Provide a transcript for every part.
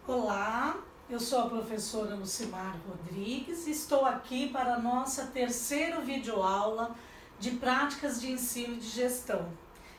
Olá, eu sou a professora Lucimar Rodrigues e estou aqui para a nossa terceira videoaula de práticas de ensino e de gestão.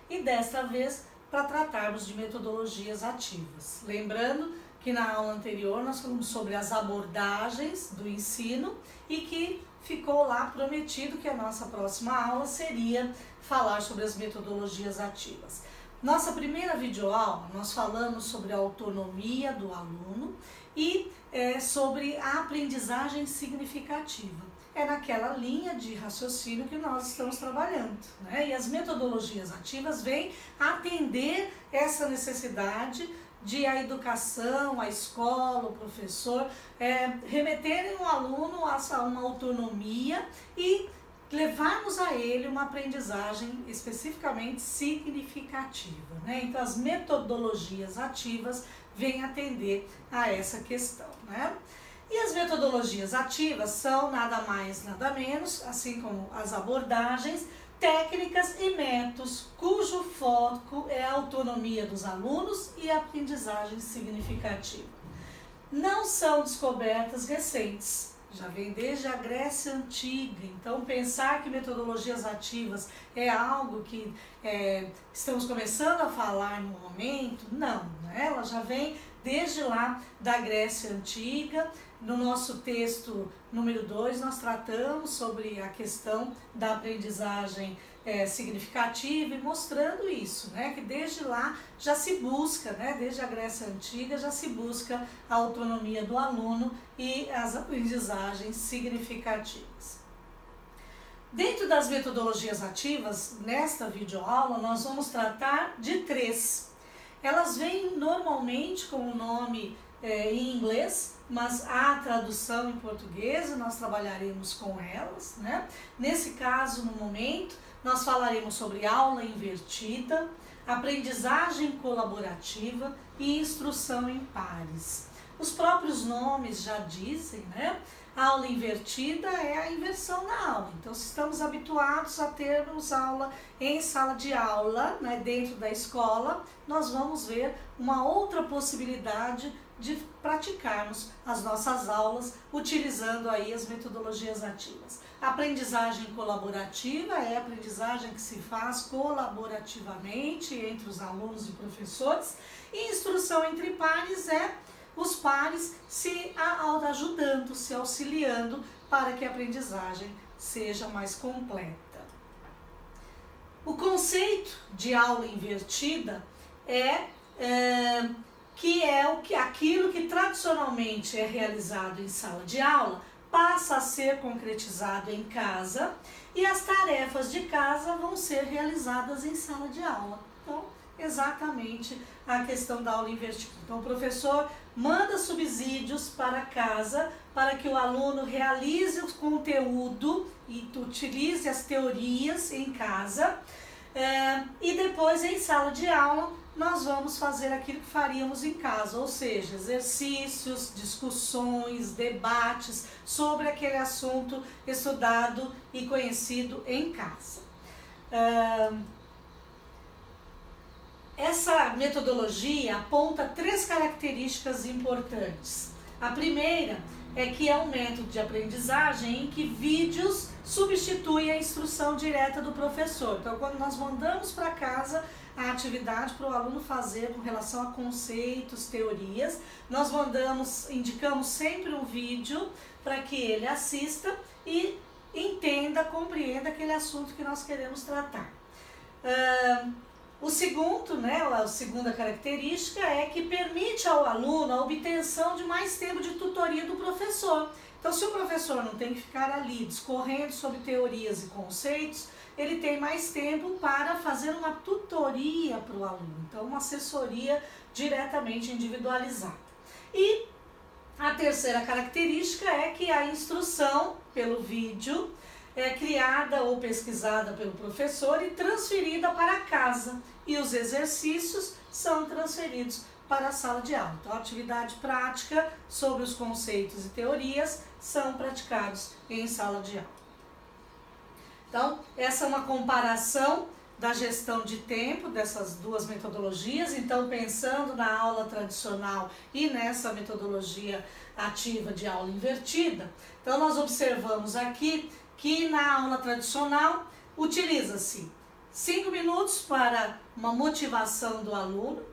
E desta vez para tratarmos de metodologias ativas. Lembrando que na aula anterior nós falamos sobre as abordagens do ensino e que ficou lá prometido que a nossa próxima aula seria falar sobre as metodologias ativas. Nossa primeira videoaula, nós falamos sobre a autonomia do aluno e sobre a aprendizagem significativa. É naquela linha de raciocínio que nós estamos trabalhando, né? E as metodologias ativas vêm atender essa necessidade de a educação, a escola, o professor remeterem o aluno a uma autonomia e levarmos a ele uma aprendizagem especificamente significativa, né? Então, as metodologias ativas vêm atender a essa questão, né? E as metodologias ativas são nada mais, nada menos, assim como as abordagens, técnicas e métodos cujo foco é a autonomia dos alunos e a aprendizagem significativa. Não são descobertas recentes. Já vem desde a Grécia Antiga, então pensar que metodologias ativas é algo que estamos começando a falar no momento, não, né? Ela já vem desde lá da Grécia Antiga. No nosso texto número 2 nós tratamos sobre a questão da aprendizagem significativa e mostrando isso, né? Que desde lá já se busca, né? Desde a Grécia Antiga já se busca a autonomia do aluno e as aprendizagens significativas. Dentro das metodologias ativas, nesta videoaula nós vamos tratar de 3. Elas vêm normalmente com o nome em inglês, mas há tradução em português e nós trabalharemos com elas, né? Nesse caso, no momento, nós falaremos sobre aula invertida, aprendizagem colaborativa e instrução em pares. Os próprios nomes já dizem, né? A aula invertida é a inversão na aula. Então, se estamos habituados a termos aula em sala de aula, né, dentro da escola, nós vamos ver uma outra possibilidade de praticarmos as nossas aulas utilizando aí as metodologias ativas. A aprendizagem colaborativa é a aprendizagem que se faz colaborativamente entre os alunos e professores, e instrução entre pares é os pares se ajudando, se auxiliando para que a aprendizagem seja mais completa. O conceito de aula invertida aquilo que tradicionalmente é realizado em sala de aula passa a ser concretizado em casa e as tarefas de casa vão ser realizadas em sala de aula. Então, exatamente a questão da aula invertida. Então, o professor manda subsídios para casa para que o aluno realize o conteúdo e utilize as teorias em casa e depois em sala de aula nós vamos fazer aquilo que faríamos em casa, ou seja, exercícios, discussões, debates sobre aquele assunto estudado e conhecido em casa. Essa metodologia aponta 3 características importantes. A primeira é que é um método de aprendizagem em que vídeos substituem a instrução direta do professor. Então, quando nós mandamos para casa a atividade para o aluno fazer com relação a conceitos, teorias, nós indicamos sempre um vídeo para que ele assista e entenda, compreenda aquele assunto que nós queremos tratar. O segundo, a segunda característica é que permite ao aluno a obtenção de mais tempo de tutoria do professor. Então, se o professor não tem que ficar ali discorrendo sobre teorias e conceitos, ele tem mais tempo para fazer uma tutoria para o aluno, então uma assessoria diretamente individualizada. E a terceira característica é que a instrução pelo vídeo é criada ou pesquisada pelo professor e transferida para casa, e os exercícios são transferidos para a sala de aula. Então, a atividade prática sobre os conceitos e teorias são praticados em sala de aula. Então, essa é uma comparação da gestão de tempo dessas duas metodologias, então pensando na aula tradicional e nessa metodologia ativa de aula invertida. Então nós observamos aqui que na aula tradicional utiliza-se 5 minutos para uma motivação do aluno,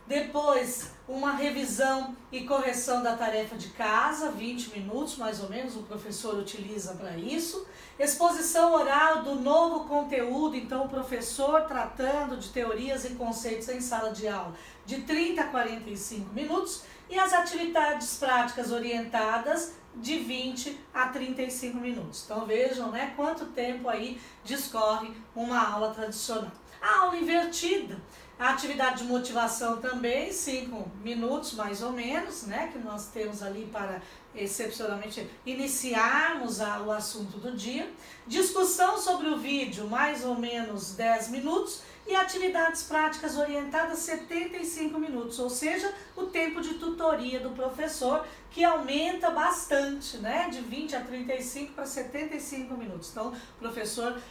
depois uma revisão e correção da tarefa de casa, 20 minutos mais ou menos o professor utiliza para isso, exposição oral do novo conteúdo, então o professor tratando de teorias e conceitos em sala de aula, de 30 a 45 minutos, e as atividades práticas orientadas de 20 a 35 minutos. Então vejam, né, quanto tempo aí discorre uma aula tradicional. A aula invertida, a atividade de motivação também, 5 minutos mais ou menos, né, que nós temos ali para excepcionalmente iniciarmos o assunto do dia. Discussão sobre o vídeo, mais ou menos 10 minutos. E atividades práticas orientadas 75 minutos, ou seja, o tempo de tutoria do professor, que aumenta bastante, né? De 20 a 35 para 75 minutos. Então, o professor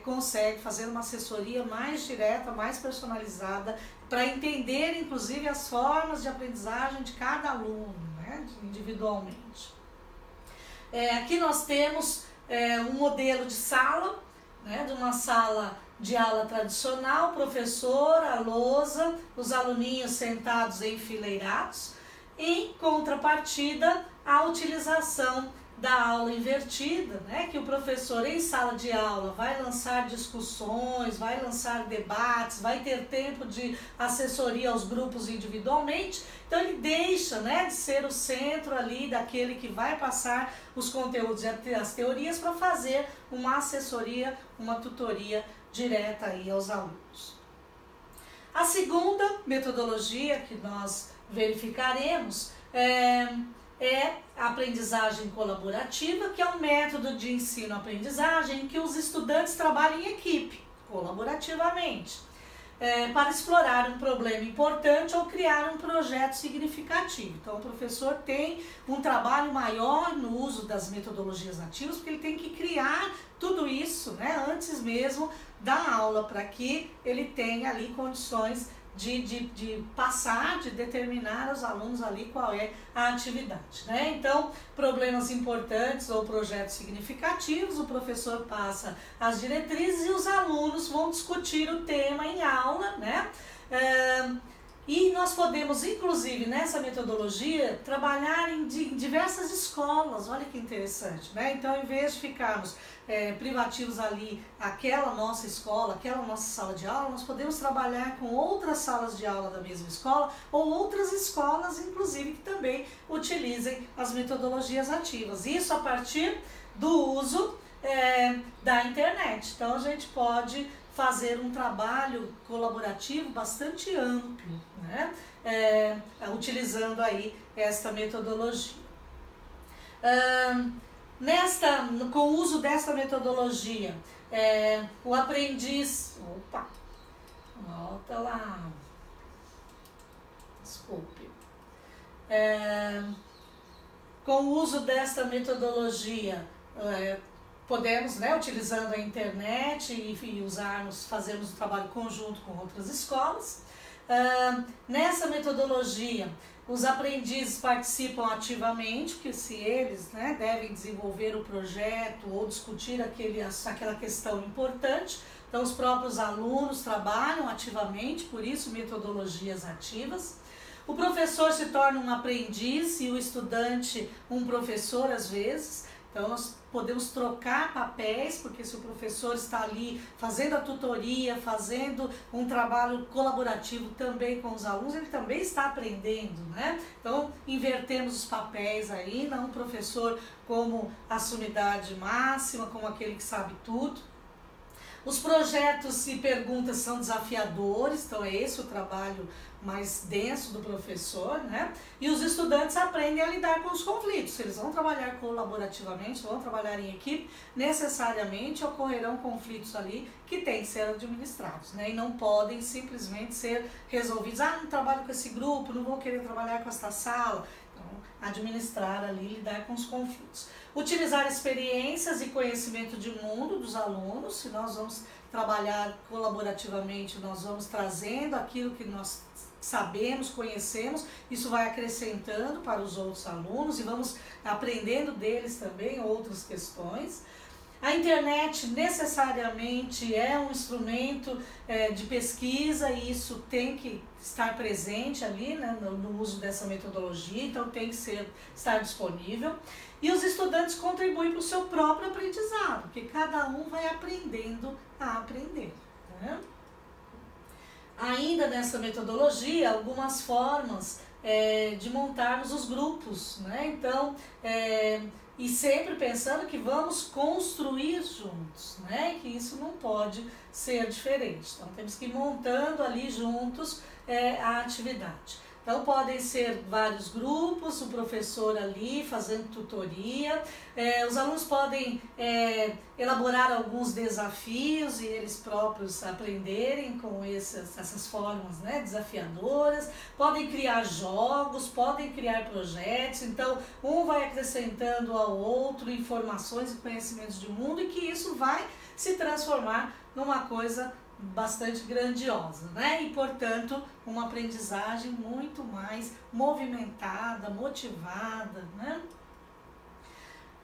consegue fazer uma assessoria mais direta, mais personalizada, para entender, inclusive, as formas de aprendizagem de cada aluno, né? Individualmente. Aqui nós temos um modelo de sala, né? De uma sala de aula tradicional, professor, a lousa, os aluninhos sentados enfileirados. Em contrapartida, a utilização da aula invertida, né, que o professor em sala de aula vai lançar discussões, vai lançar debates, vai ter tempo de assessoria aos grupos individualmente, então ele deixa, né, de ser o centro ali daquele que vai passar os conteúdos e as teorias para fazer uma assessoria, uma tutoria direta aí aos alunos. A segunda metodologia que nós verificaremos é a aprendizagem colaborativa, que é um método de ensino-aprendizagem em que os estudantes trabalham em equipe, colaborativamente, para explorar um problema importante ou criar um projeto significativo. Então o professor tem um trabalho maior no uso das metodologias ativas, porque ele tem que criar tudo isso, né, antes mesmo da aula, para que ele tenha ali condições de passar, de determinar aos alunos ali qual é a atividade, né? Então, problemas importantes ou projetos significativos, o professor passa as diretrizes e os alunos vão discutir o tema em aula, né? E nós podemos, inclusive, nessa metodologia, trabalhar em diversas escolas, olha que interessante, né? Então, em vez de ficarmos privativos ali, aquela nossa escola, aquela nossa sala de aula, nós podemos trabalhar com outras salas de aula da mesma escola ou outras escolas, inclusive, que também utilizem as metodologias ativas. Isso a partir do uso da internet. Então, a gente pode fazer um trabalho colaborativo bastante amplo, né? Utilizando aí esta metodologia. Com o uso dessa metodologia, o aprendiz... Opa! Volta lá. Desculpe. Com o uso dessa metodologia, podemos, né, utilizando a internet e fazermos um trabalho conjunto com outras escolas. Nessa metodologia, os aprendizes participam ativamente, porque se eles, né, devem desenvolver o projeto ou discutir aquela questão importante, então os próprios alunos trabalham ativamente, por isso metodologias ativas. O professor se torna um aprendiz e o estudante um professor às vezes. Então nós podemos trocar papéis, porque se o professor está ali fazendo a tutoria, fazendo um trabalho colaborativo também com os alunos, ele também está aprendendo, né? Então invertemos os papéis aí, não o professor como a sumidade máxima, como aquele que sabe tudo. Os projetos e perguntas são desafiadores, então é esse o trabalho mais denso do professor, né? E os estudantes aprendem a lidar com os conflitos. Se eles vão trabalhar colaborativamente, vão trabalhar em equipe, necessariamente ocorrerão conflitos ali que têm que ser administrados, né? E não podem simplesmente ser resolvidos. Não trabalho com esse grupo, não vou querer trabalhar com esta sala. Então, administrar ali, lidar com os conflitos. Utilizar experiências e conhecimento de mundo dos alunos, se nós vamos trabalhar colaborativamente, nós vamos trazendo aquilo que nós sabemos, conhecemos, isso vai acrescentando para os outros alunos e vamos aprendendo deles também outras questões. A internet necessariamente é um instrumento de pesquisa e isso tem que estar presente ali, né, no uso dessa metodologia, então tem que estar disponível. E os estudantes contribuem para o seu próprio aprendizado, porque cada um vai aprendendo a aprender, né? Ainda nessa metodologia, algumas formas de montarmos os grupos, né? Então, e sempre pensando que vamos construir juntos, né? Que isso não pode ser diferente. Então, temos que ir montando ali juntos a atividade. Então, podem ser vários grupos, o professor ali fazendo tutoria, os alunos podem elaborar alguns desafios e eles próprios aprenderem com essas formas, né, desafiadoras, podem criar jogos, podem criar projetos, então um vai acrescentando ao outro informações e conhecimentos de mundo e que isso vai se transformar numa coisa bastante grandiosa, né? E, portanto, uma aprendizagem muito mais movimentada, motivada, né?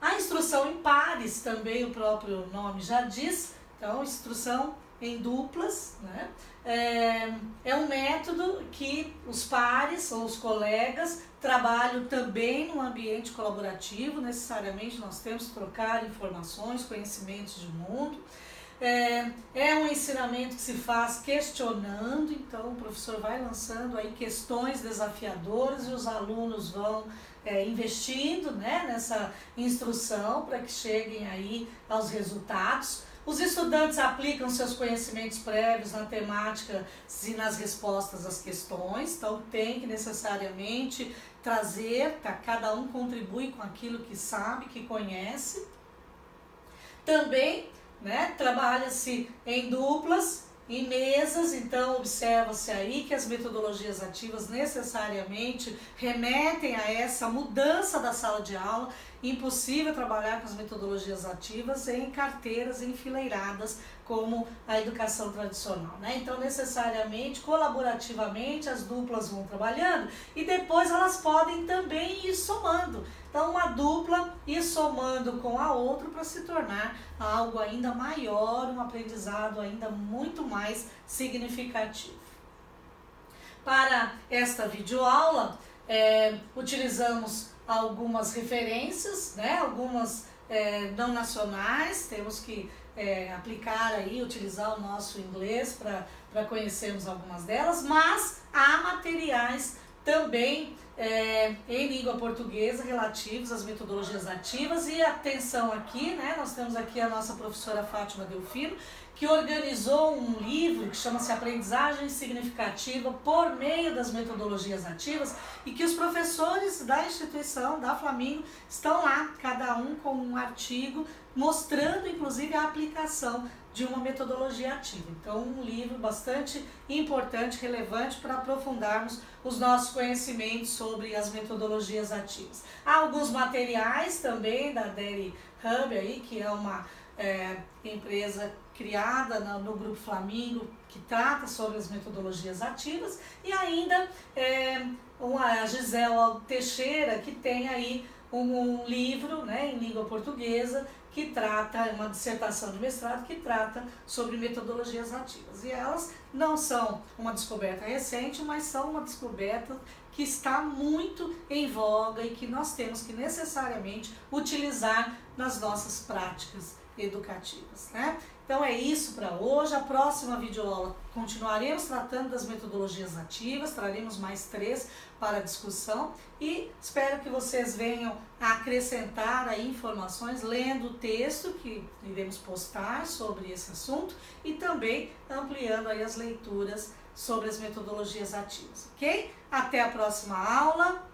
A instrução em pares, também o próprio nome já diz, então, instrução em duplas, né? É um método que os pares ou os colegas trabalham também no ambiente colaborativo, necessariamente nós temos que trocar informações, conhecimentos de mundo. É um ensinamento que se faz questionando, então o professor vai lançando aí questões desafiadoras e os alunos vão investindo, né, nessa instrução para que cheguem aí aos resultados. Os estudantes aplicam seus conhecimentos prévios na temática e nas respostas às questões, então tem que necessariamente trazer, tá? Cada um contribui com aquilo que sabe, que conhece. Também, né, trabalha-se em duplas, em mesas, então observa-se aí que as metodologias ativas necessariamente remetem a essa mudança da sala de aula. Impossível trabalhar com as metodologias ativas em carteiras enfileiradas como a educação tradicional, né? Então, necessariamente, colaborativamente, as duplas vão trabalhando e depois elas podem também ir somando. Então, uma dupla ir somando com a outra para se tornar algo ainda maior, um aprendizado ainda muito mais significativo. Para esta videoaula, utilizamos algumas referências, né? Algumas não nacionais, temos que aplicar aí, utilizar o nosso inglês para conhecermos algumas delas, mas há materiais também em língua portuguesa relativos às metodologias ativas. E atenção aqui, né, nós temos aqui a nossa professora Fátima Delfino, que organizou um livro que chama-se Aprendizagem Significativa por meio das metodologias ativas e que os professores da instituição, da Flamingo, estão lá, cada um com um artigo, mostrando inclusive a aplicação de uma metodologia ativa. Então, um livro bastante importante, relevante para aprofundarmos os nossos conhecimentos sobre as metodologias ativas. Há alguns materiais também da Dairy Hub, aí, que é uma empresa criada no Grupo Flamingo, que trata sobre as metodologias ativas, e ainda a Gisela Teixeira, que tem aí um livro, né, em língua portuguesa, que trata, uma dissertação de mestrado, que trata sobre metodologias ativas. E elas não são uma descoberta recente, mas são uma descoberta que está muito em voga e que nós temos que necessariamente utilizar nas nossas práticas educativas, né? Então é isso para hoje. A próxima videoaula continuaremos tratando das metodologias ativas, traremos mais 3 para discussão e espero que vocês venham a acrescentar aí informações lendo o texto que iremos postar sobre esse assunto e também ampliando aí as leituras sobre as metodologias ativas, ok? Até a próxima aula.